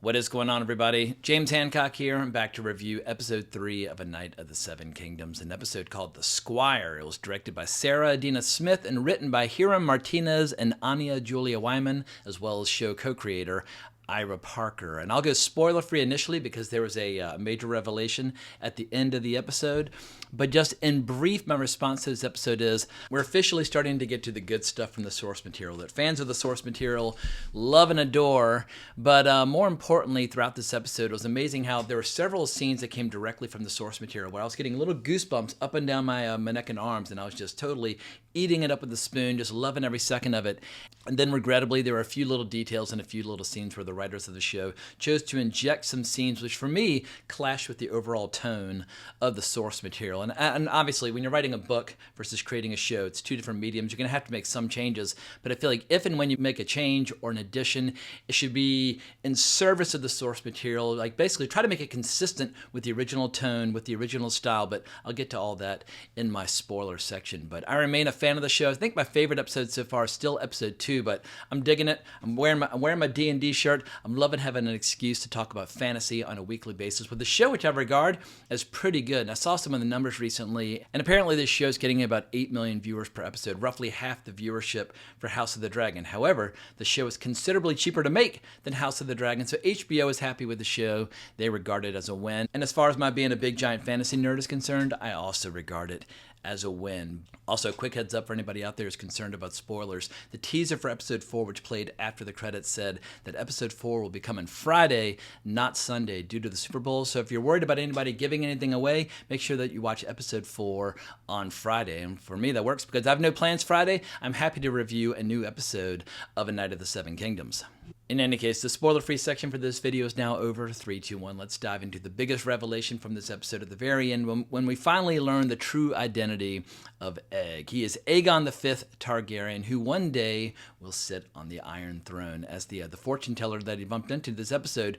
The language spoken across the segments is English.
What is going on, everybody? James Hancock here. I'm back to review episode 3 of A Knight of the Seven Kingdoms, an episode called The Squire. It was directed by Sarah Adina Smith and written by Hiram Martinez and Anya Julia Wyman, as well as show co-creator Ira Parker. And I'll go spoiler-free initially because there was a major revelation at the end of the episode. But just in brief, my response to this episode is we're officially starting to get to the good stuff from the source material that fans of the source material love and adore. But more importantly, throughout this episode, it was amazing how there were several scenes that came directly from the source material where I was getting little goosebumps up and down my neck and arms, and I was just totally eating it up with a spoon, just loving every second of it. And then regrettably, there were a few little details and a few little scenes where the writers of the show chose to inject some scenes which for me clash with the overall tone of the source material. And obviously, when you're writing a book versus creating a show, it's two different mediums. You're going to have to make some changes. But I feel like if and when you make a change or an addition, it should be in service of the source material. Like basically try to make it consistent with the original tone, with the original style. But I'll get to all that in my spoiler section. But I remain a fan of the show. I think my favorite episode so far is still episode 2, but I'm digging it. I'm wearing my D&D shirt. I'm loving having an excuse to talk about fantasy on a weekly basis with a show which I regard as pretty good. And I saw some of the numbers recently, and apparently this show's getting about 8 million viewers per episode, roughly half the viewership for House of the Dragon. However, the show is considerably cheaper to make than House of the Dragon, so HBO is happy with the show. They regard it as a win. And as far as my being a big giant fantasy nerd is concerned, I also regard it as a win. Also, quick heads up for anybody out there who's concerned about spoilers. The teaser for episode 4, which played after the credits, said that episode 4 will be coming Friday, not Sunday, due to the Super Bowl. So if you're worried about anybody giving anything away, make sure that you watch episode 4 on Friday. And for me, that works because I have no plans Friday. I'm happy to review a new episode of A Knight of the Seven Kingdoms. In any case, the spoiler-free section for this video is now over. 3, 2, 1. Let's dive into the biggest revelation from this episode at the very end when we finally learn the true identity of Egg. He is Aegon V Targaryen, who one day will sit on the Iron Throne, as the fortune teller that he bumped into this episode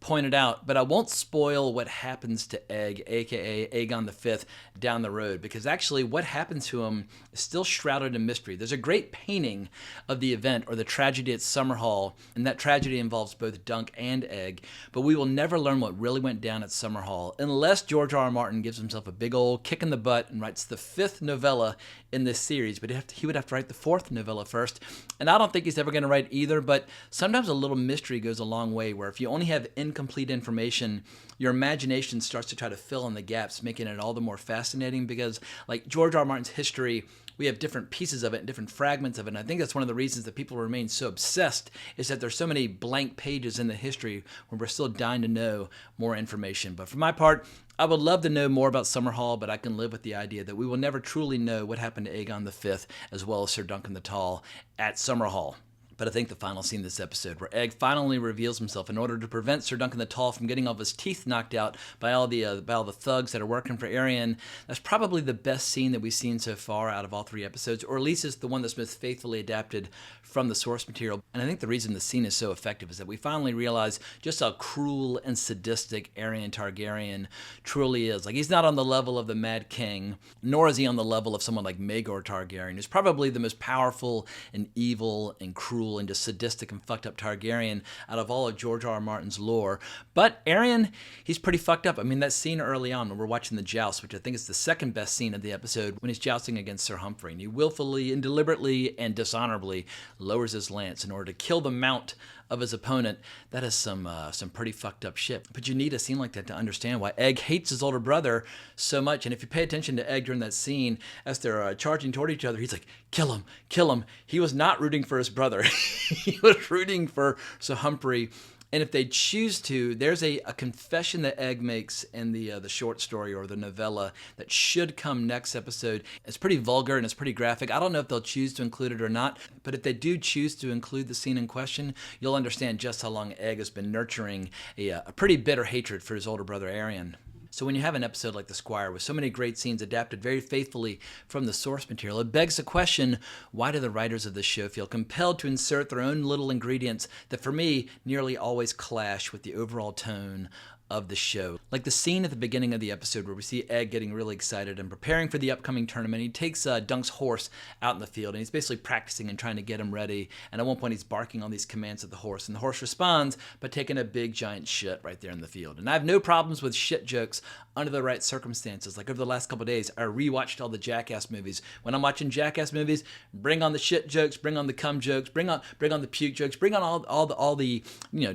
pointed out. But I won't spoil what happens to Egg, aka Aegon V, down the road, because actually what happens to him is still shrouded in mystery. There's a great painting of the event or the tragedy at Summerhall, and that tragedy involves both Dunk and Egg, but we will never learn what really went down at Summerhall unless George R. R. Martin gives himself a big old kick in the butt and writes the 5th novella in this series. But he would have to write the 4th novella first, and I don't think he's ever going to write either. But sometimes a little mystery goes a long way, where if you only have incomplete information, your imagination starts to try to fill in the gaps, making it all the more fascinating. Because like George R. R. Martin's history, we have different pieces of it and different fragments of it. And I think that's one of the reasons that people remain so obsessed, is that there's so many blank pages in the history where we're still dying to know more information. But for my part, I would love to know more about Summerhall, but I can live with the idea that we will never truly know what happened to Aegon V as well as Sir Duncan the Tall at Summerhall. But I think the final scene of this episode, where Egg finally reveals himself in order to prevent Sir Duncan the Tall from getting all of his teeth knocked out by all the thugs that are working for Aerion, that's probably the best scene that we've seen so far out of all 3 episodes, or at least it's the one that's most faithfully adapted from the source material. And I think the reason the scene is so effective is that we finally realize just how cruel and sadistic Aerion Targaryen truly is. Like, he's not on the level of the Mad King, nor is he on the level of someone like Maegor Targaryen, who's probably the most powerful and evil and cruel and just sadistic and fucked up Targaryen out of all of George R. R. Martin's lore. But Aerion, he's pretty fucked up. I mean, that scene early on when we're watching the joust, which I think is the second best scene of the episode, when he's jousting against Sir Humphrey, and he willfully and deliberately and dishonorably lowers his lance in order to kill the mount of his opponent. That is some pretty fucked up shit. But you need a scene like that to understand why Egg hates his older brother so much. And if you pay attention to Egg during that scene, as they're charging toward each other, he's like, kill him, kill him. He was not rooting for his brother. He was rooting for Sir Humphrey. And if they choose to, there's a confession that Egg makes in the short story or the novella that should come next episode. It's pretty vulgar and it's pretty graphic. I don't know if they'll choose to include it or not, but if they do choose to include the scene in question, you'll understand just how long Egg has been nurturing a pretty bitter hatred for his older brother Aerion. So when you have an episode like The Squire with so many great scenes adapted very faithfully from the source material, it begs the question, why do the writers of this show feel compelled to insert their own little ingredients that for me nearly always clash with the overall tone of the show. Like the scene at the beginning of the episode where we see Egg getting really excited and preparing for the upcoming tournament. He takes Dunk's horse out in the field, and he's basically practicing and trying to get him ready. And at one point, he's barking all these commands at the horse, and the horse responds by taking a big giant shit right there in the field. And I have no problems with shit jokes under the right circumstances. Like over the last couple of days, I rewatched all the Jackass movies. When I'm watching Jackass movies, bring on the shit jokes, bring on the cum jokes, bring on the puke jokes, bring on all the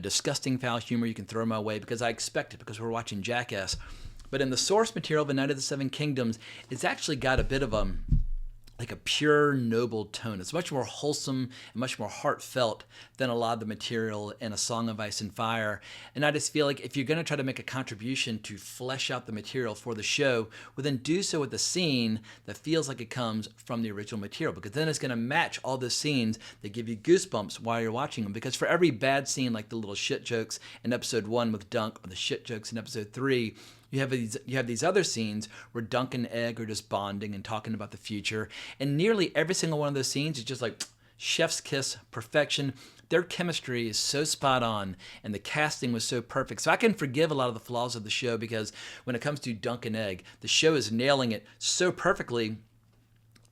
disgusting foul humor you can throw my way, because I expect it, because we're watching Jackass. But in the source material of A Night of the Seven Kingdoms, it's actually got a bit of a pure, noble tone. It's much more wholesome and much more heartfelt than a lot of the material in A Song of Ice and Fire. And I just feel like if you're going to try to make a contribution to flesh out the material for the show, well, then do so with a scene that feels like it comes from the original material, because then it's going to match all the scenes that give you goosebumps while you're watching them. Because for every bad scene, like the little shit jokes in episode 1 with Dunk, or the shit jokes in episode 3, you have these other scenes where Dunk and Egg are just bonding and talking about the future. And nearly every single one of those scenes is just like chef's kiss, perfection. Their chemistry is so spot on, and the casting was so perfect. So I can forgive a lot of the flaws of the show, because when it comes to Dunk and Egg, the show is nailing it so perfectly.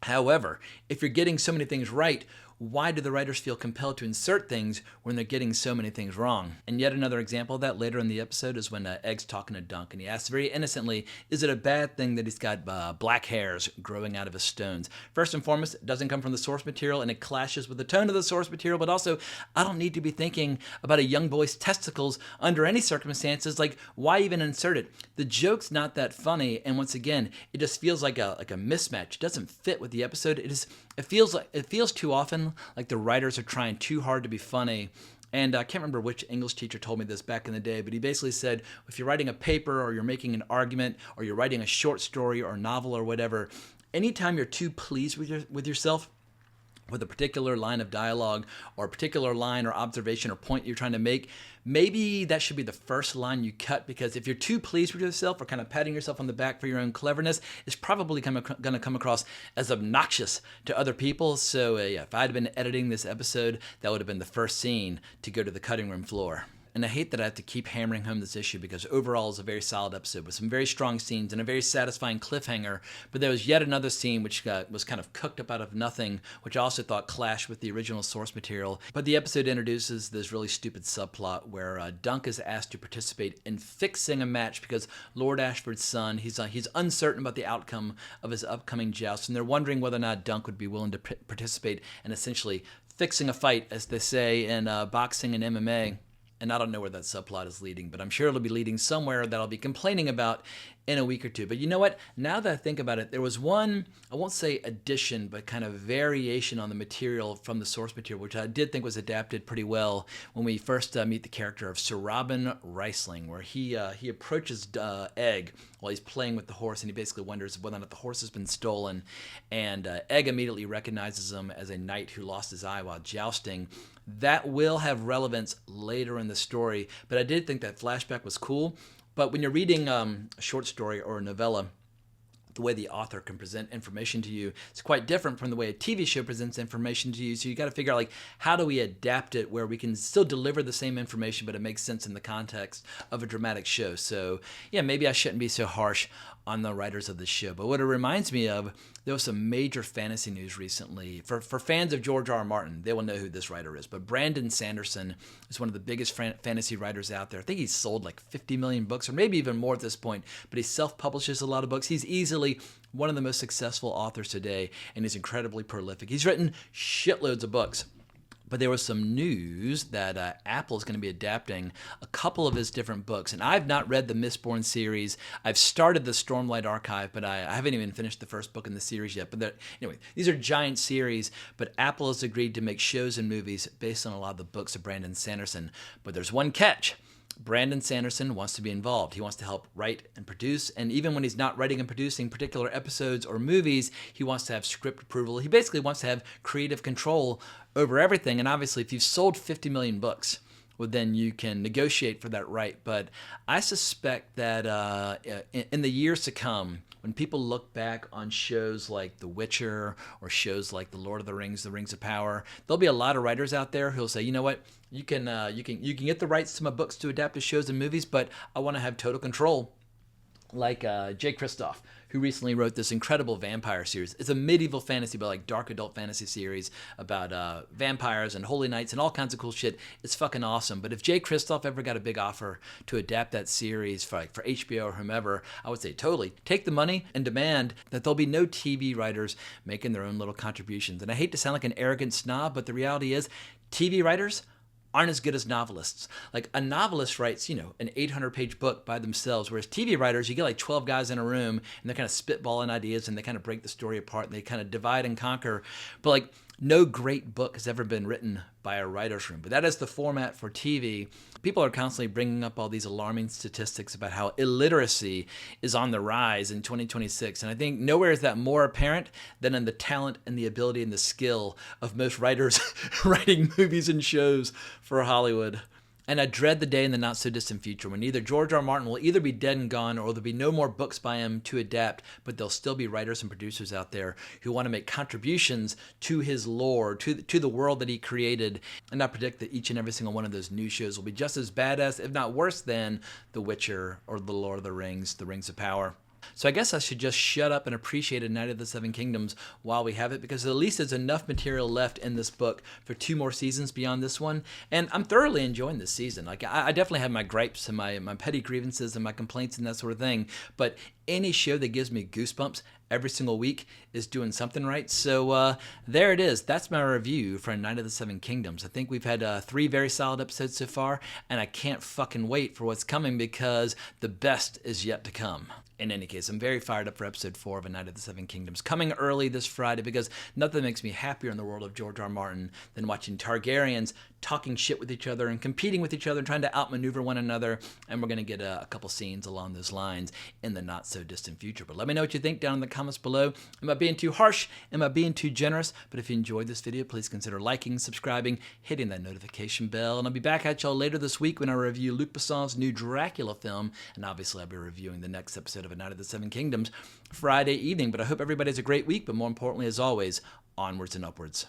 However, if you're getting so many things right, why do the writers feel compelled to insert things when they're getting so many things wrong? And yet another example of that later in the episode is when Egg's talking to Dunk, and he asks very innocently, is it a bad thing that he's got black hairs growing out of his stones? First and foremost, it doesn't come from the source material, and it clashes with the tone of the source material, but also, I don't need to be thinking about a young boy's testicles under any circumstances. Like, why even insert it? The joke's not that funny, and once again, it just feels like a mismatch. It doesn't fit with the episode. It feels too often like the writers are trying too hard to be funny. And I can't remember which English teacher told me this back in the day, but he basically said, if you're writing a paper or you're making an argument or you're writing a short story or a novel or whatever, anytime you're too pleased with yourself, with a particular line of dialogue or a particular line or observation or point you're trying to make, maybe that should be the first line you cut, because if you're too pleased with yourself or kind of patting yourself on the back for your own cleverness, it's probably going to come across as obnoxious to other people. So if I'd been editing this episode, that would have been the first scene to go to the cutting room floor. And I hate that I have to keep hammering home this issue, because overall it's a very solid episode with some very strong scenes and a very satisfying cliffhanger. But there was yet another scene which was kind of cooked up out of nothing, which I also thought clashed with the original source material. But the episode introduces this really stupid subplot where Dunk is asked to participate in fixing a match because Lord Ashford's son, he's uncertain about the outcome of his upcoming joust, and they're wondering whether or not Dunk would be willing to participate in essentially fixing a fight, as they say in boxing and MMA. And I don't know where that subplot is leading, but I'm sure it'll be leading somewhere that I'll be complaining about in a week or two. But you know what? Now that I think about it, there was one, I won't say addition, but kind of variation on the material from the source material, which I did think was adapted pretty well when we first meet the character of Sir Robin Riesling, where he approaches Egg while he's playing with the horse, and he basically wonders whether or not the horse has been stolen. And Egg immediately recognizes him as a knight who lost his eye while jousting. That will have relevance later in the story, but I did think that flashback was cool. But when you're reading a short story or a novella, the way the author can present information to you is quite different from the way a TV show presents information to you. So you got to figure out, like, how do we adapt it where we can still deliver the same information, but it makes sense in the context of a dramatic show. So yeah, maybe I shouldn't be so harsh on the writers of the show. But what it reminds me of, there was some major fantasy news recently. For fans of George R.R. Martin, they will know who this writer is. But Brandon Sanderson is one of the biggest fantasy writers out there. I think he's sold like 50 million books, or maybe even more at this point. But he self-publishes a lot of books. He's easily one of the most successful authors today, and he's incredibly prolific. He's written shitloads of books. But there was some news that Apple is going to be adapting a couple of his different books. And I've not read the Mistborn series. I've started the Stormlight Archive, but I haven't even finished the first book in the series yet. But anyway, these are giant series, but Apple has agreed to make shows and movies based on a lot of the books of Brandon Sanderson. But there's one catch. Brandon Sanderson wants to be involved. He wants to help write and produce, and even when he's not writing and producing particular episodes or movies, he wants to have script approval. He basically wants to have creative control over everything, and obviously if you've sold 50 million books, well, then you can negotiate for that right. But I suspect that in the years to come, when people look back on shows like The Witcher or shows like The Lord of the Rings, The Rings of Power, there'll be a lot of writers out there who'll say, you know what, you can get the rights to my books to adapt to shows and movies, but I want to have total control. Like Jay Kristoff, who recently wrote this incredible vampire series. It's a medieval fantasy, but like dark adult fantasy series about vampires and holy knights and all kinds of cool shit. It's fucking awesome. But if Jay Kristoff ever got a big offer to adapt that series for HBO or whomever, I would say totally take the money and demand that there'll be no TV writers making their own little contributions. And I hate to sound like an arrogant snob, but the reality is TV writers aren't as good as novelists. Like a novelist writes, an 800-page book by themselves, whereas TV writers, you get like 12 guys in a room and they're kind of spitballing ideas and they kind of break the story apart and they kind of divide and conquer. But like no great book has ever been written by a writer's room. But that is the format for TV. People are constantly bringing up all these alarming statistics about how illiteracy is on the rise in 2026. And I think nowhere is that more apparent than in the talent and the ability and the skill of most writers writing movies and shows for Hollywood. And I dread the day in the not-so-distant future when either George R. Martin will either be dead and gone or there'll be no more books by him to adapt, but there'll still be writers and producers out there who want to make contributions to his lore, to the world that he created, and I predict that each and every single one of those new shows will be just as badass, if not worse than The Witcher or The Lord of the Rings, The Rings of Power. So I guess I should just shut up and appreciate A Knight of the Seven Kingdoms while we have it, because at least there's enough material left in this book for 2 more seasons beyond this one. And I'm thoroughly enjoying this season. Like I definitely have my gripes and my petty grievances and my complaints and that sort of thing. But any show that gives me goosebumps every single week is doing something right. So there it is. That's my review for A Knight of the Seven Kingdoms. I think we've had 3 very solid episodes so far, and I can't fucking wait for what's coming because the best is yet to come. In any case, I'm very fired up for episode 4 of A Knight of the Seven Kingdoms, coming early this Friday, because nothing makes me happier in the world of George R. Martin than watching Targaryens talking shit with each other and competing with each other and trying to outmaneuver one another. And we're going to get a couple scenes along those lines in the not-so-distant future. But let me know what you think down in the comments below. Am I being too harsh? Am I being too generous? But if you enjoyed this video, please consider liking, subscribing, hitting that notification bell. And I'll be back at y'all later this week when I review Luc Besson's new Dracula film. And obviously, I'll be reviewing the next episode of A Knight of the Seven Kingdoms Friday evening. But I hope everybody has a great week. But more importantly, as always, onwards and upwards.